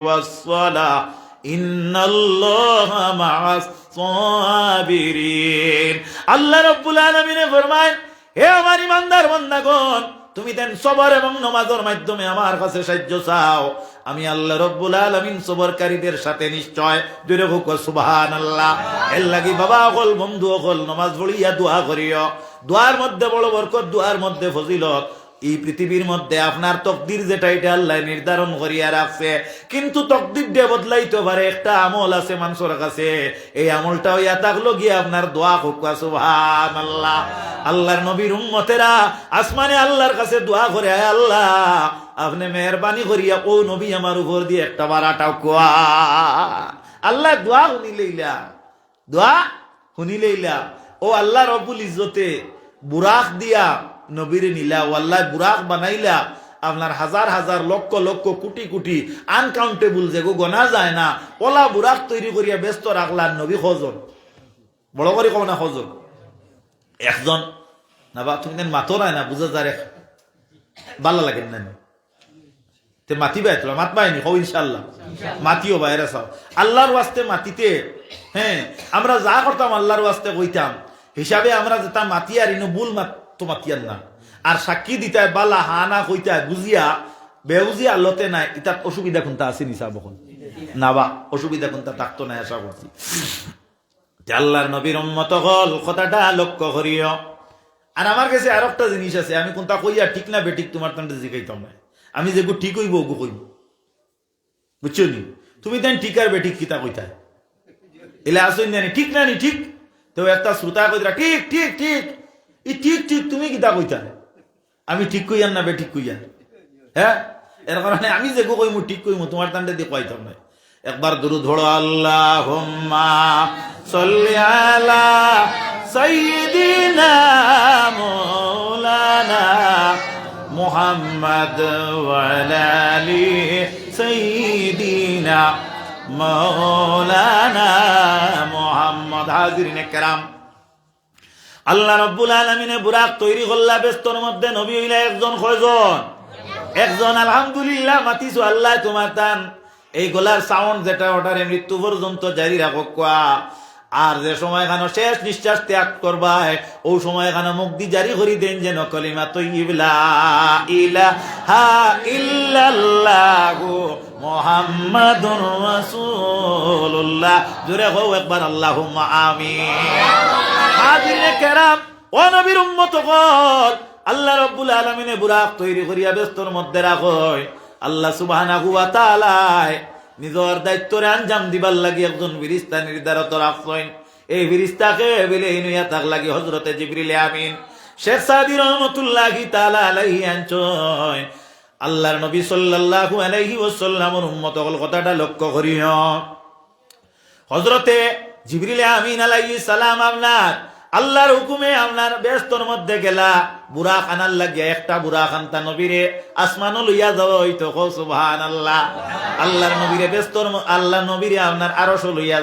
والصلاة إن الله مع الصابرين আল্লাহ রাব্বুল আলামিন ফরমায়, হে আমার ইমানদার বান্দাগণ, তুমি দেন সবর এবং নামাজের মাধ্যমে আমার কাছে সাহায্য চাও, আমি আল্লাহ রাব্বুল আলামিন সবরকারীদের সাথে নিশ্চয়। দুইরে হোক সুবহানাল্লাহ। এর লাগি বাবা হল, বন্ধু হল, নামাজ পড়িয়া দোয়া করিও। দোয়ার মধ্যে বড় বরকত, দোয়ার মধ্যে ফজিলত। এই পৃথিবীর মধ্যে আপনার তকদির যেটা, এটা আল্লাহ নির্ধারণ করিয়া রাখছে, কিন্তু তকদির দিয়ে বদলাইতে পারে। একটা আমল আছে মানুষের কাছে, এই আমলটা হইয়া থাকলো গিয়ে আপনার দোয়া হোক সুবহানাল্লাহ। আল্লাহর নবীর উম্মতেরা আসমানে আল্লাহর কাছে দোয়া করে, আয় আল্লাহ আপনি মেহরবানি করিয়া ও নবী আমার উপর দিয়ে একটা বারাটাও কোয়া। আল্লাহ দোয়া শুনিলেইলা, দোয়া শুনিলেইলা। ও আল্লাহ রব্বুল ইজ্জতে বুরাক দিয়া নবীরে নিলা, ও আল্লাহ বুরাক বানাইলা। আপনার হাজার হাজার লক্ষ লক্ষ কোটি কোটি আনকাউন্টেবল যেগো গনা যায় না, ওলা বুরাক তৈরি করিয়া ব্যস্ত রাখলার নবী খজন। বড় করে কম না খজন একজন না, বা তুমি মাতো নাই না, বুঝা যায় ভালো লাগেন না তে মাতিবাই, তোলা মাত পাইনি হো ইনশাল্লাহ মাতিও বাইরে চাও আল্লাহর ওয়াস্তে মাতিতে। হ্যাঁ, আমরা যা করতাম আল্লাহর ওয়াস্তে কইতাম হিসাবে আমরা যেতাম মাতি আর ইনো ভুল তো মাতিয়ার না। আর সাক্ষী দিতায় বালা হানা কইতায় বুঝিয়া বেউজিয়া আল্লতে নাই, ইতার অসুবিধা কোনটা আছে নিসা বখন না, বা অসুবিধা কোনটা থাকতো না, আশা করছি। আল্লাহর নবীর উম্মত হল কথাটা লক্ষ্য করিও। আর আমার কাছে আর একটা জিনিস আছে, আমি কোনটা কইয়া ঠিক না বেঠিক তোমার তান্তে জিগাইতাম না। আমি যেগু ঠিক হইব ওগু কইব, বুঝছো নি? তুমি দেন ঠিক আর বেঠিক কিতা কইতায় এলে আসই না, ঠিক না নি ঠিক। তো একটা শ্রোতা কইরা ঠিক ঠিক ঠিক, ই ঠিক ঠিক তুমি কিতা কইতায়, আমি ঠিক কইয়ার না বেঠিক কইয়ার। হ্যাঁ, এর কারণে আমি যেগু কইমু ঠিক কইমু, তোমার তান্তে দিয়ে কইতাম না। একবার দুরূদ পড়ো, আল্লাহুম্মা সাল্লি আলা সাইয়্যিদিনা মাওলানা মুহাম্মদ ওয়া আলা আলি সাইয়্যিদিনা মাওলানা মুহাম্মদ। হাজিরিনে কেরাম, আল্লাহ রাব্বুল আলামিনে বুরাক তৈরি করলা ব্যস্তর মধ্যে, নবী হইলা একজন, কয়জন? একজন। আলহামদুলিল্লাহ মাতিছো আল্লাহ তোমার তান এই গলার সাউন্ড যেটা ওটারে মৃত্যু পর্যন্ত জারি রাখো কোয়া। আর যে সময় এখানে শেষ নিঃশ্বাস ত্যাগ করবায়, ও সময় এখানে মুক্তি জারি করি দেন যেন কলিমা তাইয়্যিবা লা ইলাহা ইল্লাল্লাহু মুহাম্মাদুর রাসূলুল্লাহ। জোরে হও একবার আল্লাহুম্মা আমিন। হাজিরিনে কেরাম, ও নবীর উম্মত হল, আল্লাহ রাব্বুল আলামিনে বুরাক তৈরি করিয়া ব্যস্তর মধ্যে রাখয়। আল্লাহ সুবহানাহু ওয়া তাআলা নিজের দায়িত্বরে আঞ্জাম দিবার লাগি একজন ফেরেশতা নির্ধারিত রাখছেন। এই ফেরেশতাকে বিলেই নিয়া থাক লাগি হযরতে জিবরিল আমিন শেখ সাদী রাহমাতুল্লাহি তাআলা আলাইহি আনছয়। আল্লাহর নবী সাল্লাল্লাহু আলাইহি ওয়াসাল্লামের উম্মত হল কথাটা লক্ষ্য করিও। হযরতে জিবরিল আমিন আলাইহিস সালাম আপনার আল্লাহর হুকুমে আপনার ব্যস্তর মধ্যে গেলা, বুরাক আনার লাগিয়া একটা বুরাক আনতা নবীরে আসমানো লইয়া যাওয়া হইতো। সুবহানাল্লাহ। আল্লাহর নবীরে ব্যস্তর, আল্লাহ নবীরে আপনার আরশ লইয়া